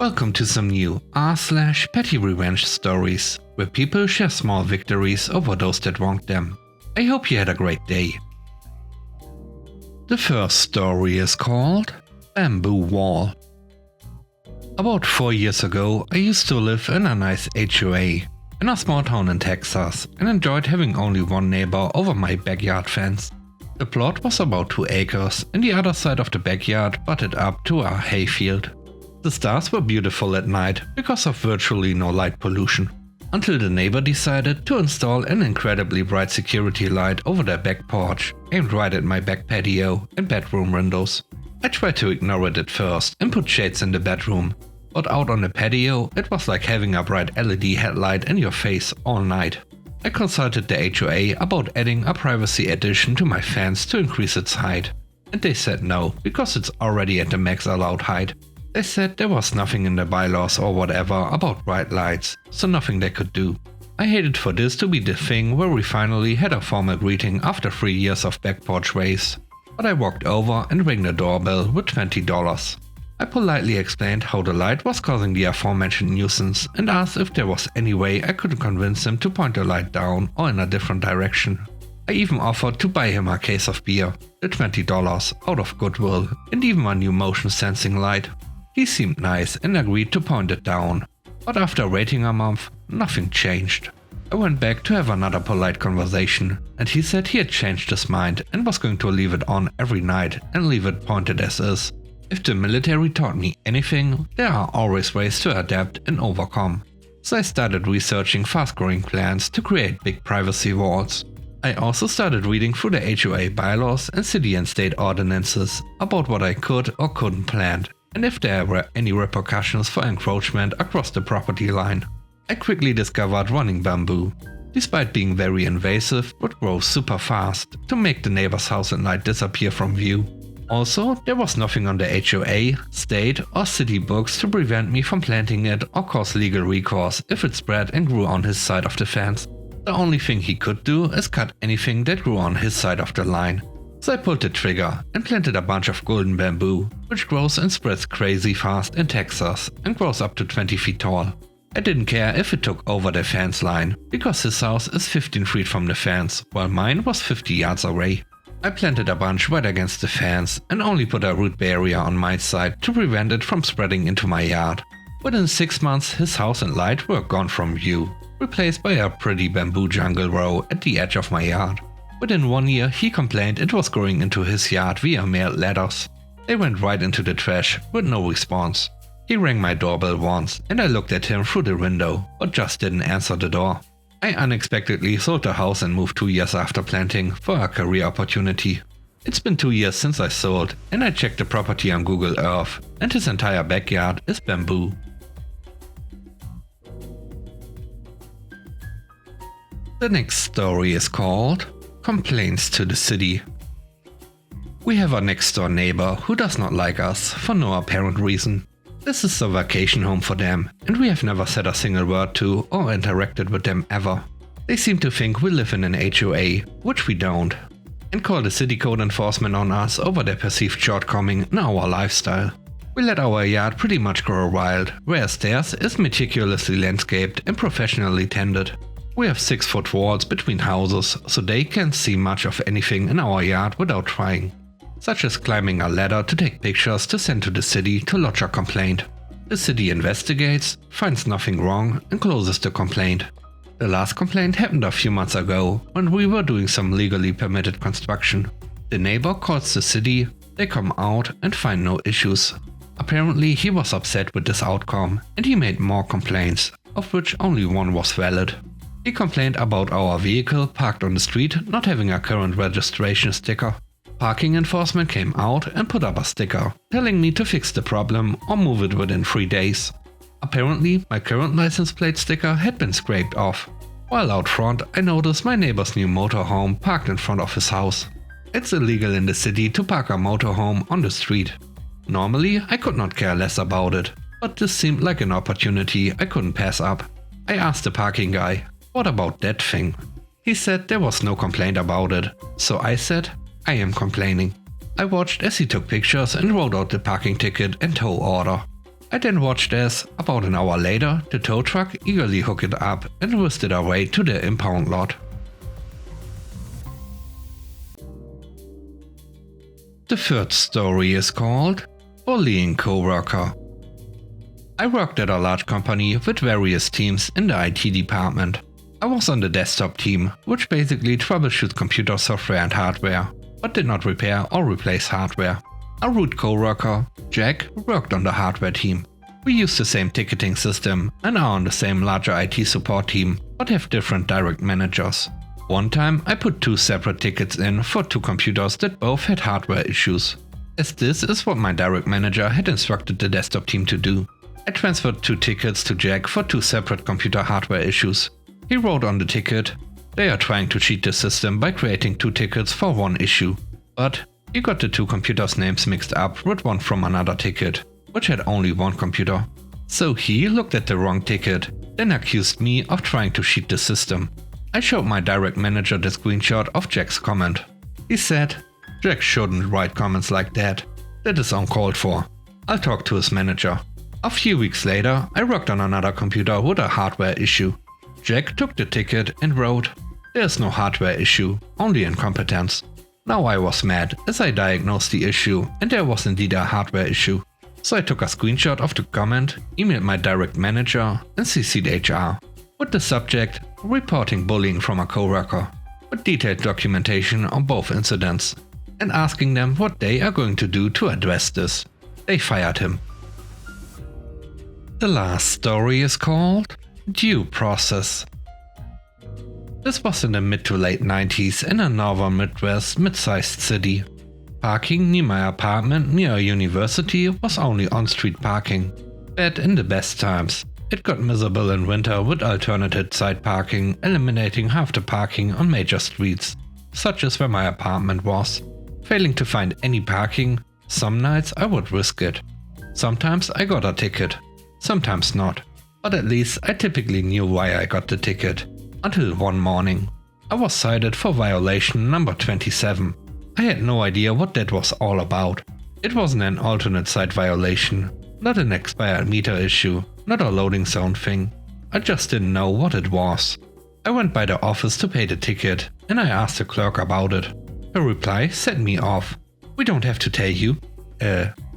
Welcome to some new r/petty revenge stories, where people share small victories over those that wronged them. I hope you had a great day. The first story is called Bamboo Wall. About 4 years ago, I used to live in a nice HOA in a small town in Texas and enjoyed having only one neighbor over my backyard fence. The plot was about 2 acres and the other side of the backyard butted up to a hayfield. The stars were beautiful at night because of virtually no light pollution, until the neighbor decided to install an incredibly bright security light over their back porch, aimed right at my back patio and bedroom windows. I tried to ignore it at first and put shades in the bedroom, but out on the patio it was like having a bright LED headlight in your face all night. I consulted the HOA about adding a privacy addition to my fence to increase its height, and they said no, because it's already at the max allowed height. They said there was nothing in the bylaws or whatever about bright lights, so nothing they could do. I hated for this to be the thing where we finally had a formal greeting after 3 years of back porch ways. But I walked over and rang the doorbell with $20. I politely explained how the light was causing the aforementioned nuisance and asked if there was any way I could convince him to point the light down or in a different direction. I even offered to buy him a case of beer, the $20 out of goodwill, and even a new motion sensing light. He seemed nice and agreed to point it down, but after waiting a month, nothing changed. I went back to have another polite conversation, and he said he had changed his mind and was going to leave it on every night and leave it pointed as is. If the military taught me anything, there are always ways to adapt and overcome. So I started researching fast-growing plants to create big privacy walls. I also started reading through the HOA bylaws and city and state ordinances about what I could or couldn't plant, and if there were any repercussions for encroachment across the property line. I quickly discovered running bamboo. Despite being very invasive, would grow super fast to make the neighbor's house at night disappear from view. Also, there was nothing on the HOA, state or city books to prevent me from planting it or cause legal recourse if it spread and grew on his side of the fence. The only thing he could do is cut anything that grew on his side of the line. So I pulled the trigger and planted a bunch of golden bamboo, which grows and spreads crazy fast in Texas and grows up to 20 feet tall. I didn't care if it took over the fence line, because his house is 15 feet from the fence, while mine was 50 yards away. I planted a bunch right against the fence and only put a root barrier on my side to prevent it from spreading into my yard. Within 6 months his house and light were gone from view, replaced by a pretty bamboo jungle row at the edge of my yard. Within 1 year he complained it was growing into his yard via mailed letters. They went right into the trash with no response. He rang my doorbell once and I looked at him through the window, but just didn't answer the door. I unexpectedly sold the house and moved 2 years after planting for a career opportunity. It's been 2 years since I sold, and I checked the property on Google Earth, and his entire backyard is bamboo. The next story is called Complaints to the City. We have a next door neighbor who does not like us for no apparent reason. This is a vacation home for them, and we have never said a single word to or interacted with them ever. They seem to think we live in an HOA, which we don't, and call the city code enforcement on us over their perceived shortcoming in our lifestyle. We let our yard pretty much grow wild, whereas theirs is meticulously landscaped and professionally tended. We have 6-foot walls between houses, so they can't see much of anything in our yard without trying, such as climbing a ladder to take pictures to send to the city to lodge a complaint. The city investigates, finds nothing wrong, and closes the complaint. The last complaint happened a few months ago when we were doing some legally permitted construction. The neighbor calls the city, they come out and find no issues. Apparently he was upset with this outcome and he made more complaints, of which only one was valid. He complained about our vehicle parked on the street not having a current registration sticker. Parking enforcement came out and put up a sticker, telling me to fix the problem or move it within 3 days. Apparently, my current license plate sticker had been scraped off. While out front, I noticed my neighbor's new motorhome parked in front of his house. It's illegal in the city to park a motorhome on the street. Normally, I could not care less about it, but this seemed like an opportunity I couldn't pass up. I asked the parking guy, "What about that thing?" He said there was no complaint about it, so I said, "I am complaining." I watched as he took pictures and wrote out the parking ticket and tow order. I then watched as, about an hour later, the tow truck eagerly hooked it up and whisked it away to the impound lot. The third story is called Bullying Coworker. I worked at a large company with various teams in the IT department. I was on the desktop team, which basically troubleshoots computer software and hardware, but did not repair or replace hardware. A root coworker, Jack, worked on the hardware team. We use the same ticketing system and are on the same larger IT support team, but have different direct managers. One time I put 2 separate tickets in for 2 computers that both had hardware issues. As this is what my direct manager had instructed the desktop team to do. I transferred 2 tickets to Jack for 2 separate computer hardware issues. He wrote on the ticket, "They are trying to cheat the system by creating 2 tickets for 1 issue." But he got the 2 computers' names mixed up with one from another ticket, which had only 1 computer. So he looked at the wrong ticket, then accused me of trying to cheat the system. I showed my direct manager the screenshot of Jack's comment. He said, "Jack shouldn't write comments like that. That is uncalled for. I'll talk to his manager." A few weeks later, I worked on another computer with a hardware issue. Jack took the ticket and wrote, "There's no hardware issue, only incompetence." Now I was mad as I diagnosed the issue and there was indeed a hardware issue. So I took a screenshot of the comment, emailed my direct manager and CC'd HR. With the subject, "Reporting bullying from a coworker," with detailed documentation on both incidents, and asking them what they are going to do to address this. They fired him. The last story is called Due Process. This was in the mid to late 90s in a northern Midwest mid-sized city. Parking near my apartment near a university was only on-street parking. Bad in the best times. It got miserable in winter with alternative side parking, eliminating half the parking on major streets, such as where my apartment was. Failing to find any parking, some nights I would risk it. Sometimes I got a ticket, sometimes not, but at least I typically knew why I got the ticket. Until one morning. I was cited for violation number 27. I had no idea what that was all about. It wasn't an alternate site violation, not an expired meter issue, not a loading zone thing. I just didn't know what it was. I went by the office to pay the ticket and I asked the clerk about it. Her reply set me off. "We don't have to tell you."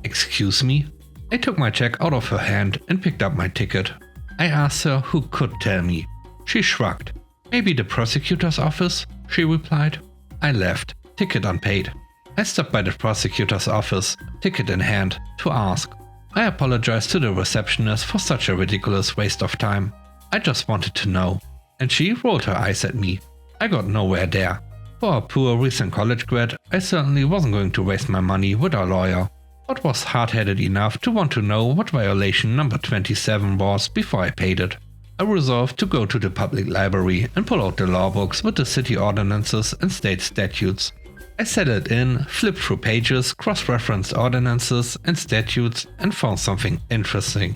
Excuse me? I took my check out of her hand and picked up my ticket. I asked her who could tell me. She shrugged. "Maybe the prosecutor's office," she replied. I left, ticket unpaid. I stopped by the prosecutor's office, ticket in hand, to ask. I apologized to the receptionist for such a ridiculous waste of time. I just wanted to know. And she rolled her eyes at me. I got nowhere there. For a poor recent college grad, I certainly wasn't going to waste my money with a lawyer, but was hard-headed enough to want to know what violation number 27 was before I paid it. I resolved to go to the public library and pull out the law books with the city ordinances and state statutes. I settled in, flipped through pages, cross-referenced ordinances and statutes and found something interesting.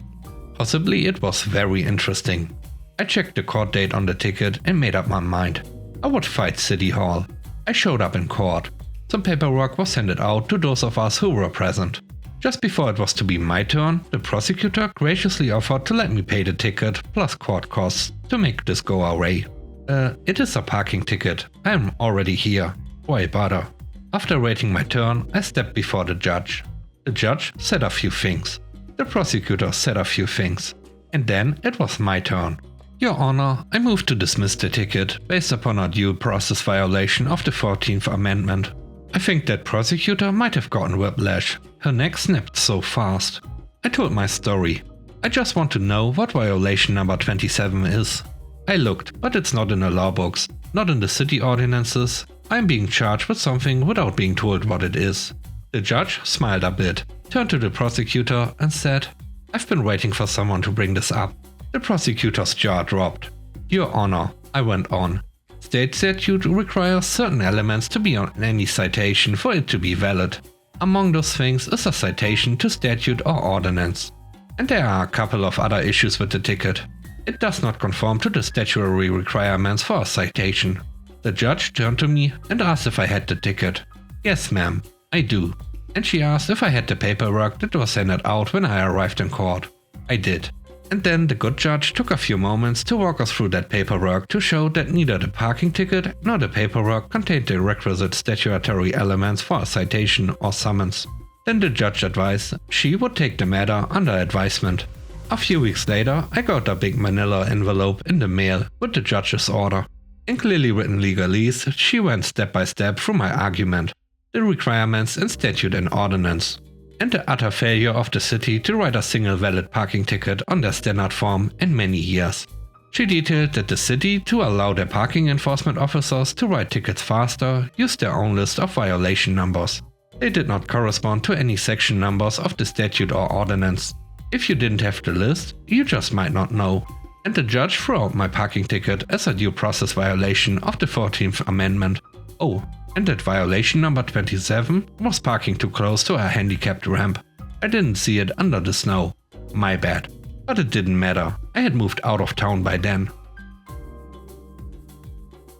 Possibly it was very interesting. I checked the court date on the ticket and made up my mind. I would fight City Hall. I showed up in court. Some paperwork was handed out to those of us who were present. Just before it was to be my turn, the prosecutor graciously offered to let me pay the ticket plus court costs to make this go away. It is a parking ticket. I am already here. Why bother? After waiting my turn, I stepped before the judge. The judge said a few things. The prosecutor said a few things. And then it was my turn. "Your Honor, I move to dismiss the ticket based upon a due process violation of the 14th Amendment." I think that prosecutor might have gotten whiplash. Her neck snapped so fast. I told my story. I just want to know what violation number 27 is. I looked, but it's not in the law books, not in the city ordinances. I'm being charged with something without being told what it is. The judge smiled a bit, turned to the prosecutor and said, "I've been waiting for someone to bring this up." The prosecutor's jaw dropped. "Your Honor," I went on. "State statute requires certain elements to be on any citation for it to be valid. Among those things is a citation to statute or ordinance. And there are a couple of other issues with the ticket. It does not conform to the statutory requirements for a citation." The judge turned to me and asked if I had the ticket. "Yes, ma'am, I do." and she asked if I had the paperwork that was handed out when I arrived in court. I did. And then the good judge took a few moments to walk us through that paperwork to show that neither the parking ticket nor the paperwork contained the requisite statutory elements for a citation or summons. Then the judge advised she would take the matter under advisement. A few weeks later, I got a big manila envelope in the mail with the judge's order. In clearly written legalese, she went step by step through my argument, the requirements in statute and ordinance, and the utter failure of the city to write a single valid parking ticket on their standard form in many years. She detailed that the city, to allow their parking enforcement officers to write tickets faster, used their own list of violation numbers. They did not correspond to any section numbers of the statute or ordinance. If you didn't have the list, you just might not know. And the judge threw out my parking ticket as a due process violation of the 14th Amendment. Oh, and that violation number 27 was parking too close to a handicapped ramp. I didn't see it under the snow. My bad. But it didn't matter. I had moved out of town by then.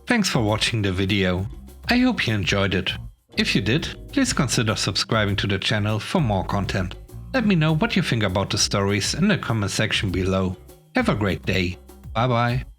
Thanks for watching the video. I hope you enjoyed it. If you did, please consider subscribing to the channel for more content. Let me know what you think about the stories in the comment section below. Have a great day. Bye bye.